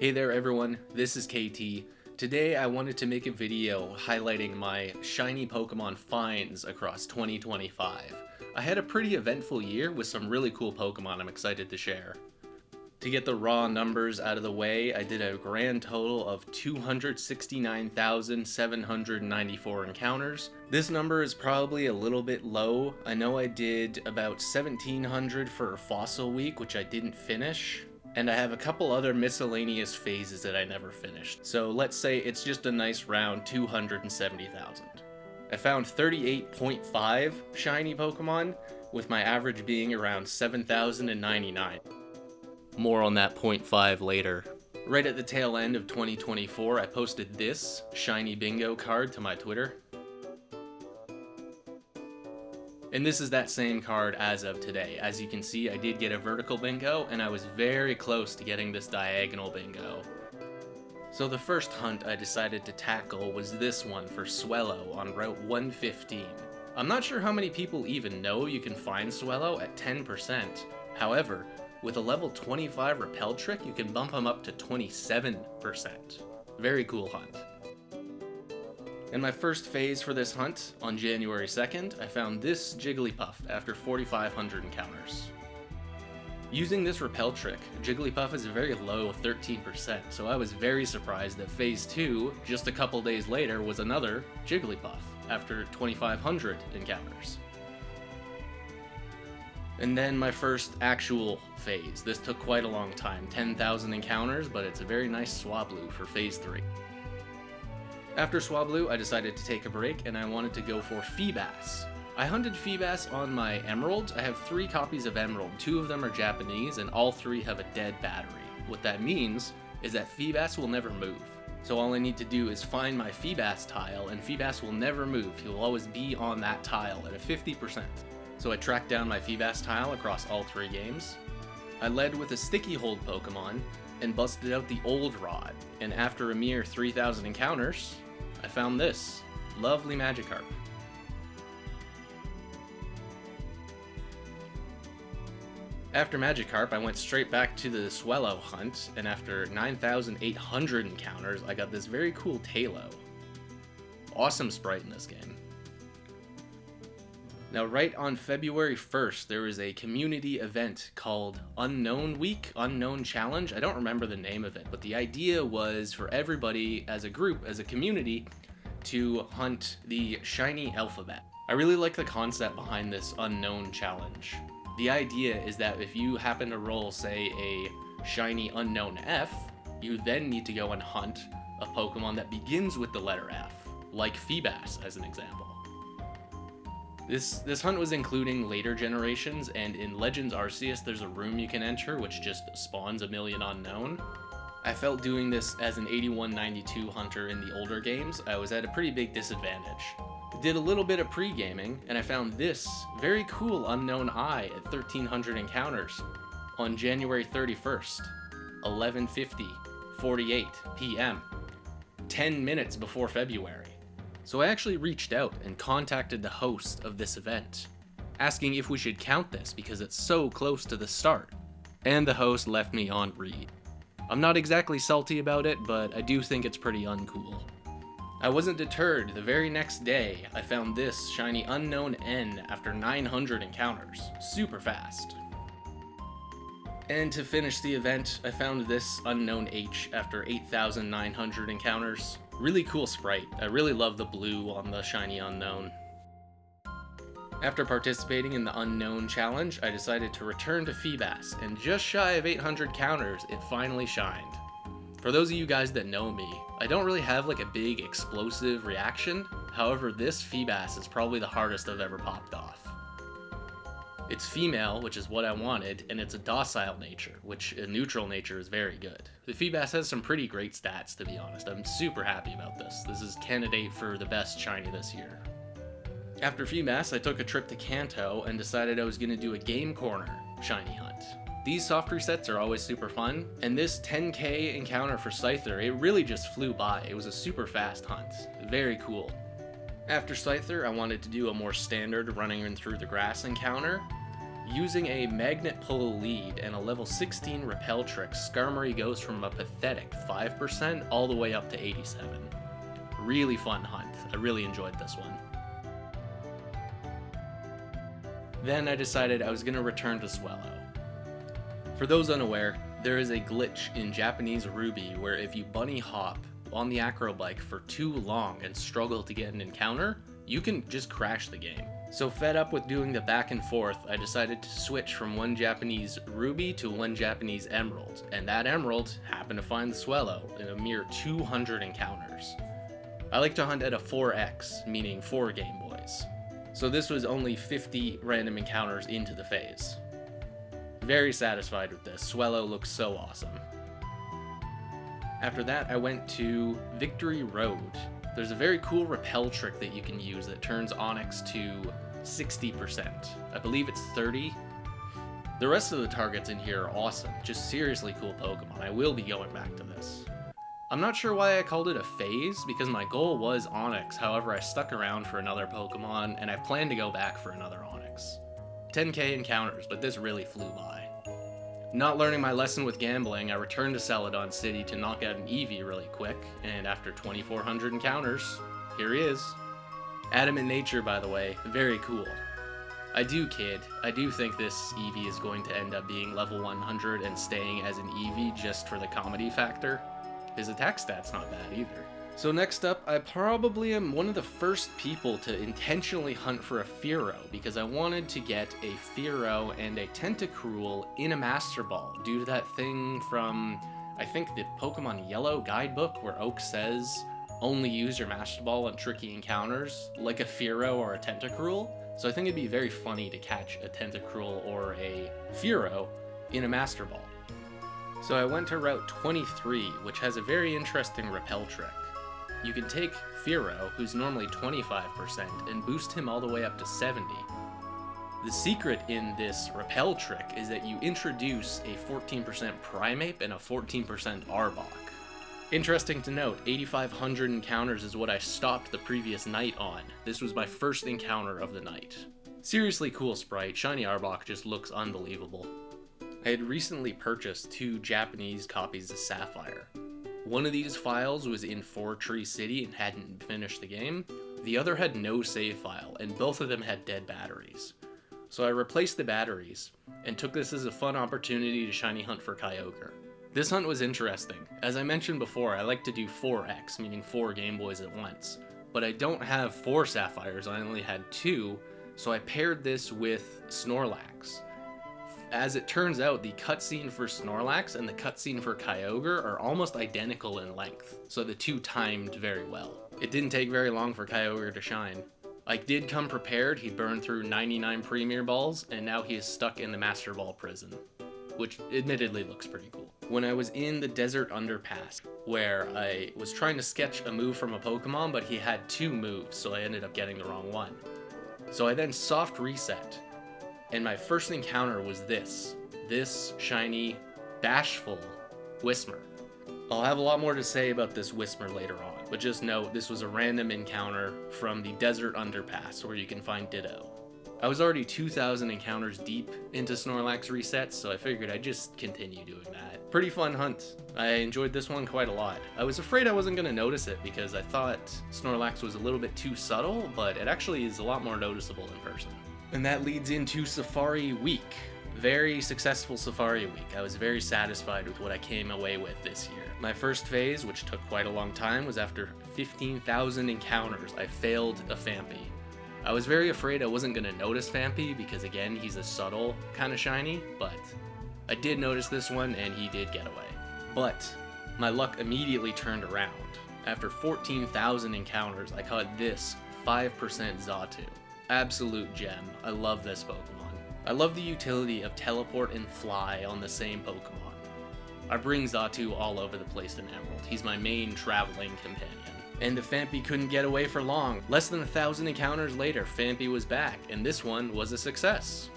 Hey there everyone, this is KT. Today I wanted to make a video highlighting my shiny Pokemon finds across 2025. I had a pretty eventful year with some really cool Pokemon I'm excited to share. To get the raw numbers out of the way, I did a grand total of 269,794 encounters. This number is probably a little bit low. I know I did about 1,700 for Fossil Week, which I didn't finish. And I have a couple other miscellaneous phases that I never finished. So let's say it's just a nice round 270,000. I found 38.5 shiny Pokemon, with my average being around 7,099. More on that 0.5 later. Right at the tail end of 2024, I posted this shiny bingo card to my Twitter. And this is that same card as of today. As you can see, I did get a vertical bingo, and I was very close to getting this diagonal bingo. So the first hunt I decided to tackle was this one for Swellow on Route 115. I'm not sure how many people even know you can find Swellow at 10%. However, with a level 25 repel trick, you can bump him up to 27%. Very cool hunt. In my first phase for this hunt, on January 2nd, I found this Jigglypuff after 4,500 encounters. Using this repel trick, Jigglypuff is a very low 13%, so I was very surprised that phase 2, just a couple days later, was another Jigglypuff after 2,500 encounters. And then my first actual phase. This took quite a long time, 10,000 encounters, but it's a very nice Swablu for phase 3. After Swablu, I decided to take a break and I wanted to go for Feebas. I hunted Feebas on my Emerald. I have 3 copies of Emerald. 2 of them are Japanese and all 3 have a dead battery. What that means is that Feebas will never move. So all I need to do is find my Feebas tile and Feebas will never move. He will always be on that tile at a 50%. So I tracked down my Feebas tile across all 3 games. I led with a Sticky Hold Pokemon and busted out the Old Rod. And after a mere 3,000 encounters, I found this lovely Magikarp. After Magikarp, I went straight back to the Swellow hunt, and after 9,800 encounters, I got this very cool Talo. Awesome sprite in this game. Now, right on February 1st, there was a community event called Unknown Week, Unknown Challenge. I don't remember the name of it, but the idea was for everybody as a group, as a community, to hunt the shiny alphabet. I really like the concept behind this Unknown Challenge. The idea is that if you happen to roll, say, a shiny Unknown F, you then need to go and hunt a Pokemon that begins with the letter F, like Feebas as an example. This hunt was including later generations, and in Legends Arceus there's a room you can enter which just spawns a million unknown. I felt doing this as an 81-92 hunter in the older games, I was at a pretty big disadvantage. Did a little bit of pre-gaming, and I found this very cool Unknown Eye at 1,300 encounters on January 31st, 11:50:48 p.m., 10 minutes before February. So I actually reached out and contacted the host of this event, asking if we should count this because it's so close to the start, and the host left me on read. I'm not exactly salty about it, but I do think it's pretty uncool. I wasn't deterred. The very next day, I found this shiny Unknown N after 900 encounters. Super fast. And to finish the event, I found this Unknown H after 8,900 encounters. Really cool sprite. I really love the blue on the shiny Unknown. After participating in the Unknown Challenge, I decided to return to Feebas, and just shy of 800 counters, it finally shined. For those of you guys that know me, I don't really have like a big explosive reaction. However, this Feebas is probably the hardest I've ever popped off. It's female, which is what I wanted, and it's a docile nature, which a neutral nature is very good. The Feebas has some pretty great stats, to be honest. I'm super happy about this. This is candidate for the best shiny this year. After Feebas, I took a trip to Kanto and decided I was going to do a Game Corner shiny hunt. These soft resets are always super fun, and this 10k encounter for Scyther, it really just flew by. It was a super fast hunt. Very cool. After Scyther, I wanted to do a more standard running in through the grass encounter. Using a magnet pull lead and a level 16 repel trick, Skarmory goes from a pathetic 5% all the way up to 87. Really fun hunt. I really enjoyed this one. Then I decided I was going to return to Swellow. For those unaware, there is a glitch in Japanese Ruby where if you bunny hop on the acro bike for too long and struggle to get an encounter, you can just crash the game. So fed up with doing the back and forth, I decided to switch from one Japanese Ruby to one Japanese Emerald, and that Emerald happened to find the Swellow in a mere 200 encounters. I like to hunt at a 4x, meaning 4 Game Boys. So this was only 50 random encounters into the phase. Very satisfied with this. Swellow looks so awesome. After that, I went to Victory Road. There's a very cool repel trick that you can use that turns Onix to 60%. I believe it's 30. The rest of the targets in here are awesome. Just seriously cool Pokemon. I will be going back to this. I'm not sure why I called it a phase, because my goal was Onix. However, I stuck around for another Pokemon, and I plan to go back for another Onix. 10k encounters, but this really flew by. Not learning my lesson with gambling, I returned to Celadon City to knock out an Eevee really quick, and after 2400 encounters, here he is. Adamant Nature, by the way, very cool. I do kid, I do think this Eevee is going to end up being level 100 and staying as an Eevee just for the comedy factor. His attack stat's not bad either. So next up, I probably am one of the first people to intentionally hunt for a Fearow, because I wanted to get a Fearow and a Tentacruel in a Master Ball, due to that thing from, I think, the Pokemon Yellow guidebook, where Oak says, only use your Master Ball on tricky encounters, like a Fearow or a Tentacruel. So I think it'd be very funny to catch a Tentacruel or a Fearow in a Master Ball. So I went to Route 23, which has a very interesting repel trick. You can take Fearow, who's normally 25%, and boost him all the way up to 70. The secret in this repel trick is that you introduce a 14% Primeape and a 14% Arbok. Interesting to note, 8,500 encounters is what I stopped the previous night on. This was my first encounter of the night. Seriously cool sprite, Shiny Arbok just looks unbelievable. I had recently purchased 2 Japanese copies of Sapphire. One of these files was in 4-Tree City and hadn't finished the game. The other had no save file, and both of them had dead batteries. So I replaced the batteries, and took this as a fun opportunity to shiny hunt for Kyogre. This hunt was interesting. As I mentioned before, I like to do 4x, meaning 4 Game Boys at once. But I don't have 4 Sapphires, I only had 2, so I paired this with Snorlax. As it turns out, the cutscene for Snorlax and the cutscene for Kyogre are almost identical in length, so the two timed very well. It didn't take very long for Kyogre to shine. I did come prepared. He burned through 99 Premier Balls, and now he is stuck in the Master Ball prison, which admittedly looks pretty cool. When I was in the Desert Underpass, where I was trying to sketch a move from a Pokemon, but he had 2 moves, so I ended up getting the wrong one. So I then soft reset, and my first encounter was this shiny, bashful Whismur. I'll have a lot more to say about this Whismur later on, but just note this was a random encounter from the Desert Underpass where you can find Ditto. I was already 2,000 encounters deep into Snorlax resets, so I figured I'd just continue doing that. Pretty fun hunt. I enjoyed this one quite a lot. I was afraid I wasn't going to notice it because I thought Snorlax was a little bit too subtle, but it actually is a lot more noticeable in person. And that leads into Safari Week. Very successful Safari Week. I was very satisfied with what I came away with this year. My first phase, which took quite a long time, was after 15,000 encounters. I failed a Phanpy. I was very afraid I wasn't going to notice Phanpy because, again, he's a subtle kind of shiny, but I did notice this one and he did get away. But my luck immediately turned around. After 14,000 encounters, I caught this 5% Xatu. Absolute gem. I love this Pokemon. I love the utility of Teleport and Fly on the same Pokemon. I bring Xatu all over the place in Emerald. He's my main traveling companion. And the Phanpy couldn't get away for long. Less than 1,000 encounters later, Phanpy was back, and this one was a success.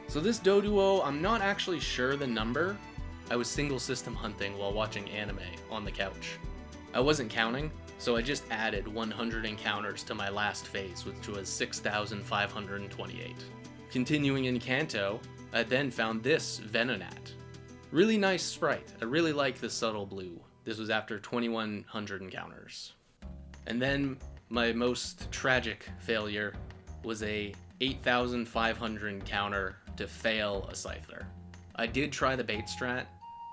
So this Doduo, I'm not actually sure the number. I was single system hunting while watching anime on the couch. I wasn't counting, so I just added 100 encounters to my last phase, which was 6,528. Continuing in Kanto, I then found this Venonat. Really nice sprite. I really like the subtle blue. This was after 2100 encounters. And then my most tragic failure was a 8500 encounter to fail a Scyther. I did try the bait strat.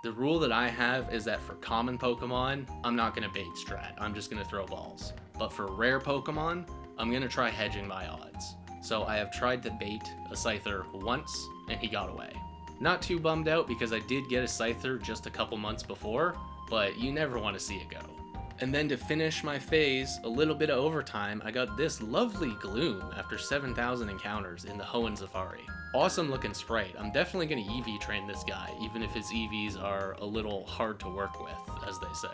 The rule that I have is that for common Pokemon, I'm not going to bait strat. I'm just going to throw balls. But for rare Pokemon, I'm going to try hedging my odds. So I have tried to bait a Scyther once, and he got away. Not too bummed out because I did get a Scyther just a couple months before, but you never want to see it go. And then to finish my phase, a little bit of overtime, I got this lovely Gloom after 7,000 encounters in the Hoenn Safari. Awesome looking sprite. I'm definitely going to EV train this guy, even if his EVs are a little hard to work with, as they say.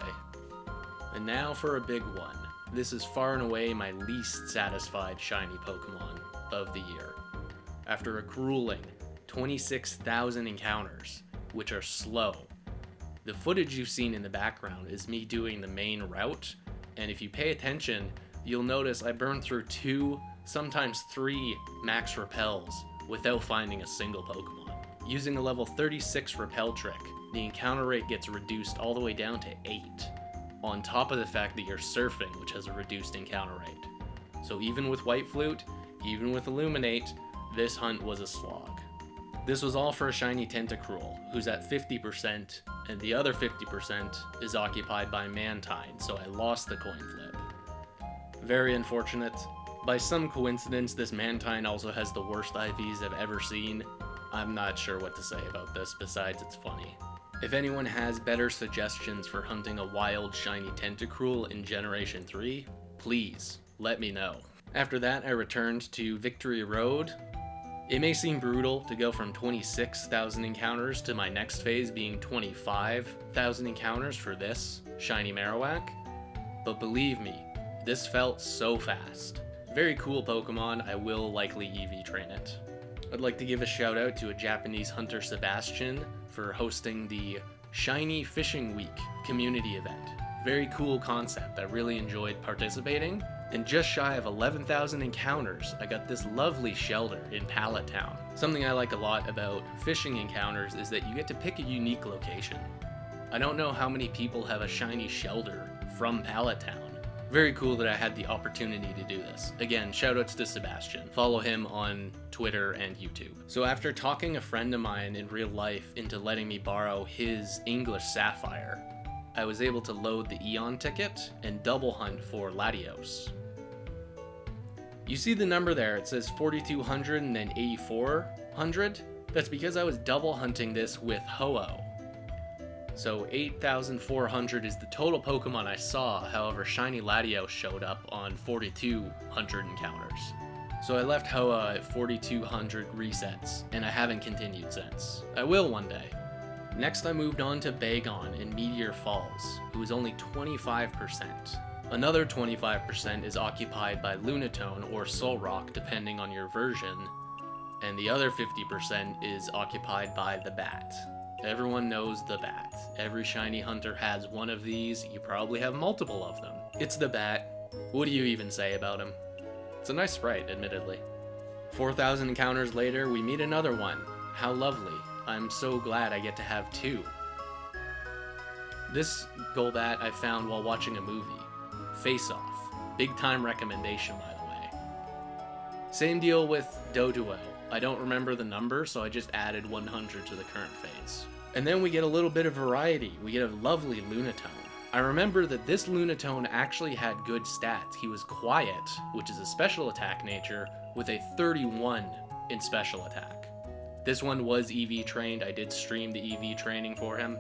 And now for a big one. This is far and away my least satisfied shiny Pokemon of the year. After a grueling 26,000 encounters, which are slow. The footage you've seen in the background is me doing the main route, and if you pay attention, you'll notice I burned through 2, sometimes 3 max repels without finding a single Pokemon. Using a level 36 repel trick, the encounter rate gets reduced all the way down to 8, on top of the fact that you're surfing, which has a reduced encounter rate. So even with White Flute, even with Illuminate, this hunt was a slog. This was all for a shiny Tentacruel, who's at 50%, and the other 50% is occupied by Mantine, so I lost the coin flip. Very unfortunate. By some coincidence, this Mantine also has the worst IVs I've ever seen. I'm not sure what to say about this, besides it's funny. If anyone has better suggestions for hunting a wild shiny Tentacruel in Generation 3, please let me know. After that, I returned to Victory Road. It may seem brutal to go from 26,000 encounters to my next phase being 25,000 encounters for this shiny Marowak, but believe me, this felt so fast. Very cool Pokemon, I will likely EV train it. I'd like to give a shout out to a Japanese hunter, Sebastian, for hosting the Shiny Fishing Week community event. Very cool concept, I really enjoyed participating. And just shy of 11,000 encounters, I got this lovely shelter in Pallet Town. Something I like a lot about fishing encounters is that you get to pick a unique location. I don't know how many people have a shiny shelter from Pallet Town. Very cool that I had the opportunity to do this. Again, shoutouts to Sebastian. Follow him on Twitter and YouTube. So after talking a friend of mine in real life into letting me borrow his English Sapphire, I was able to load the Eon ticket and double hunt for Latios. You see the number there, it says 4,200 and then 8,400. That's because I was double hunting this with Ho-Oh. So 8,400 is the total Pokemon I saw, however Shiny Latios showed up on 4,200 encounters. So I left Ho-Oh at 4,200 resets, and I haven't continued since. I will one day. Next I moved on to Bagon in Meteor Falls, who is only 25%. Another 25% is occupied by Lunatone or Solrock depending on your version, and the other 50% is occupied by the Bat. Everyone knows the Bat. Every shiny hunter has one of these, you probably have multiple of them. It's the Bat. What do you even say about him? It's a nice sprite, admittedly. 4,000 encounters later, we meet another one. How lovely. I'm so glad I get to have 2. This Golbat I found while watching a movie. Face Off. Big time recommendation, by the way. Same deal with Doduo. I don't remember the number, so I just added 100 to the current phase. And then we get a little bit of variety. We get a lovely Lunatone. I remember that this Lunatone actually had good stats. He was quiet, which is a special attack nature, with a 31 in special attack. This one was EV trained. I did stream the EV training for him.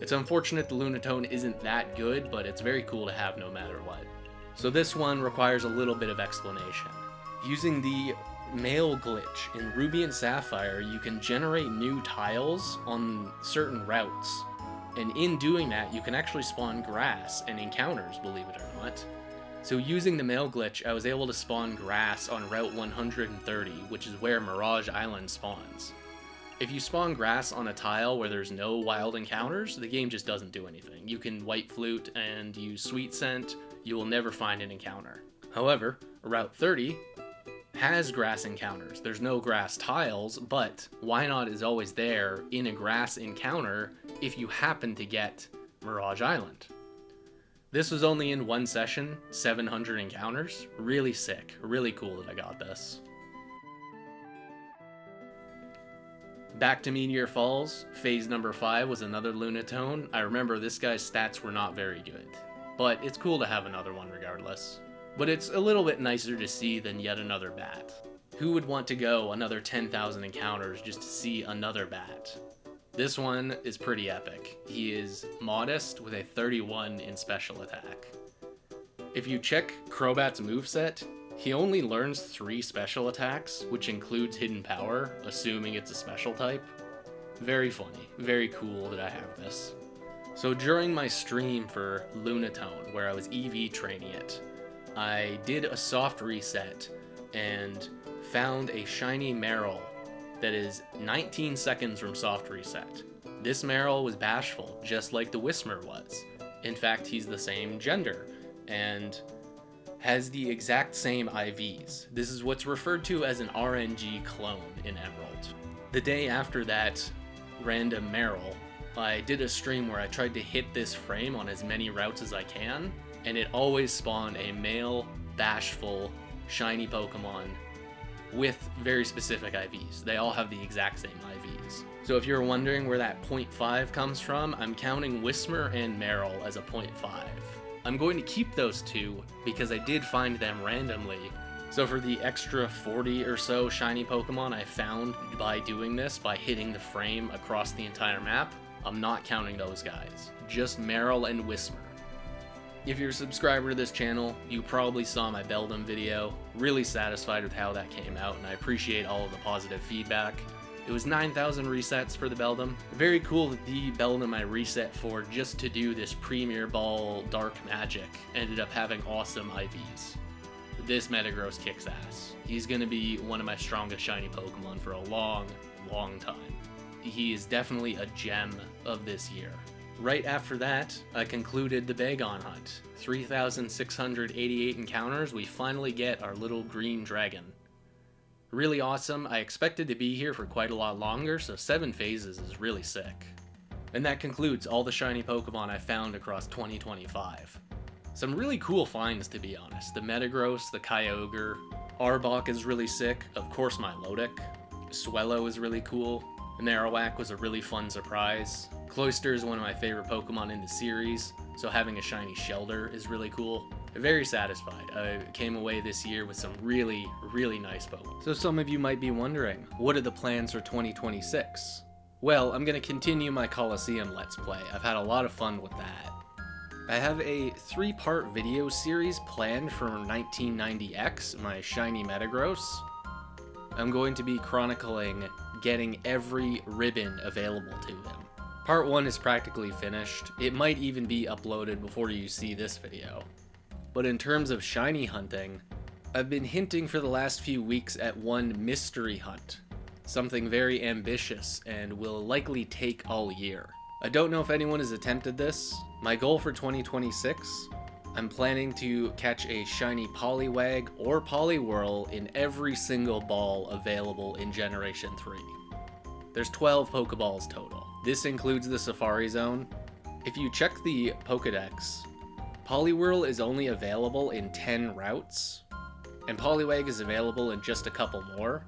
It's unfortunate the Lunatone isn't that good, but it's very cool to have no matter what. So this one requires a little bit of explanation. Using the mail glitch in Ruby and Sapphire, you can generate new tiles on certain routes. And in doing that, you can actually spawn grass and encounters, believe it or not. So using the mail glitch, I was able to spawn grass on Route 130, which is where Mirage Island spawns. If you spawn grass on a tile where there's no wild encounters, the game just doesn't do anything. You can White Flute and use Sweet Scent, you will never find an encounter. However, Route 30 has grass encounters. There's no grass tiles, but Wynot is always there in a grass encounter if you happen to get Mirage Island. This was only in one session, 700 encounters. Really sick, really cool that I got this. Back to Meteor Falls, phase number 5 was another Lunatone. I remember this guy's stats were not very good, but it's cool to have another one regardless. But it's a little bit nicer to see than yet another bat. Who would want to go another 10,000 encounters just to see another bat? This one is pretty epic. He is modest with a 31 in special attack. If you check Crobat's moveset, he only learns 3 special attacks, which includes Hidden Power, assuming it's a special type. Very funny, very cool that I have this. So during my stream for Lunatone, where I was EV training it, I did a soft reset and found a shiny Meryl that is 19 seconds from soft reset. This Meryl was bashful, just like the Whismer was. In fact, he's the same gender, and has the exact same IVs. This is what's referred to as an RNG clone in Emerald. The day after that random Meryl, I did a stream where I tried to hit this frame on as many routes as I can, and it always spawned a male, bashful, shiny Pokemon with very specific IVs. They all have the exact same IVs. So if you're wondering where that 0.5 comes from, I'm counting Whismer and Meryl as a 0.5. I'm going to keep those two because I did find them randomly. So for the extra 40 or so shiny Pokemon I found by doing this, by hitting the frame across the entire map, I'm not counting those guys. Just Meryl and Whismer. If you're a subscriber to this channel, you probably saw my Beldum video. Really satisfied with how that came out, and I appreciate all of the positive feedback. It was 9,000 resets for the Beldum. Very cool that the Beldum I reset for just to do this Premier Ball Dark Magic ended up having awesome IVs. This Metagross kicks ass. He's going to be one of my strongest shiny Pokemon for a long, long time. He is definitely a gem of this year. Right after that, I concluded the Bagon hunt. 3,688 encounters, we finally get our little green dragon. Really awesome. I expected to be here for quite a lot longer, so 7 phases is really sick. And that concludes all the shiny Pokemon I found across 2025. Some really cool finds, to be honest. The Metagross, the Kyogre, Arbok is really sick, of course my Milotic. Swellow is really cool. Marowak was a really fun surprise. Cloyster is one of my favorite Pokemon in the series, so having a shiny Shelder is really cool. Very satisfied. I came away this year with some really, really nice Pokemon. So some of you might be wondering, what are the plans for 2026? Well, I'm going to continue my Coliseum Let's Play. I've had a lot of fun with that. I have a 3-part video series planned for 1990X, my shiny Metagross. I'm going to be chronicling getting every ribbon available to him. Part 1 is practically finished. It might even be uploaded before you see this video. But in terms of shiny hunting, I've been hinting for the last few weeks at one mystery hunt. Something very ambitious and will likely take all year. I don't know if anyone has attempted this. My goal for 2026, I'm planning to catch a shiny Poliwag or Poliwhirl in every single ball available in Generation 3. There's 12 Pokeballs total. This includes the Safari Zone. If you check the Pokedex, Poliwhirl is only available in 10 routes, and Poliwag is available in just a couple more.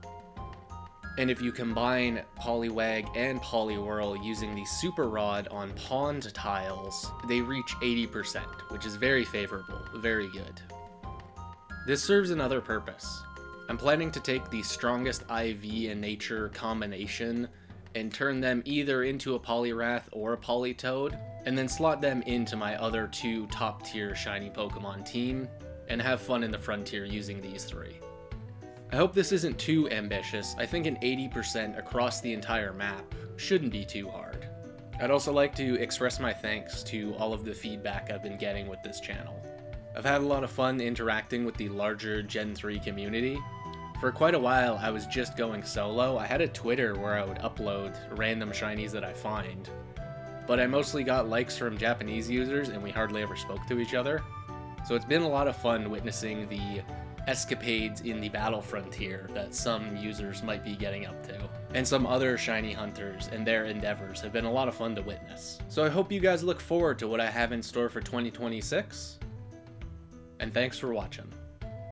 And if you combine Poliwag and Poliwhirl using the Super Rod on pond tiles, they reach 80%, which is very favorable, very good. This serves another purpose. I'm planning to take the strongest IV in nature combination and turn them either into a Poliwrath or a Politoed, and then slot them into my other 2 top tier shiny Pokemon team, and have fun in the frontier using these 3. I hope this isn't too ambitious. I think an 80% across the entire map shouldn't be too hard. I'd also like to express my thanks to all of the feedback I've been getting with this channel. I've had a lot of fun interacting with the larger Gen 3 community. For quite a while, I was just going solo. I had a Twitter where I would upload random shinies that I find, but I mostly got likes from Japanese users and we hardly ever spoke to each other. So it's been a lot of fun witnessing the escapades in the battle frontier that some users might be getting up to. And some other shiny hunters and their endeavors have been a lot of fun to witness. So I hope you guys look forward to what I have in store for 2026, and thanks for watching.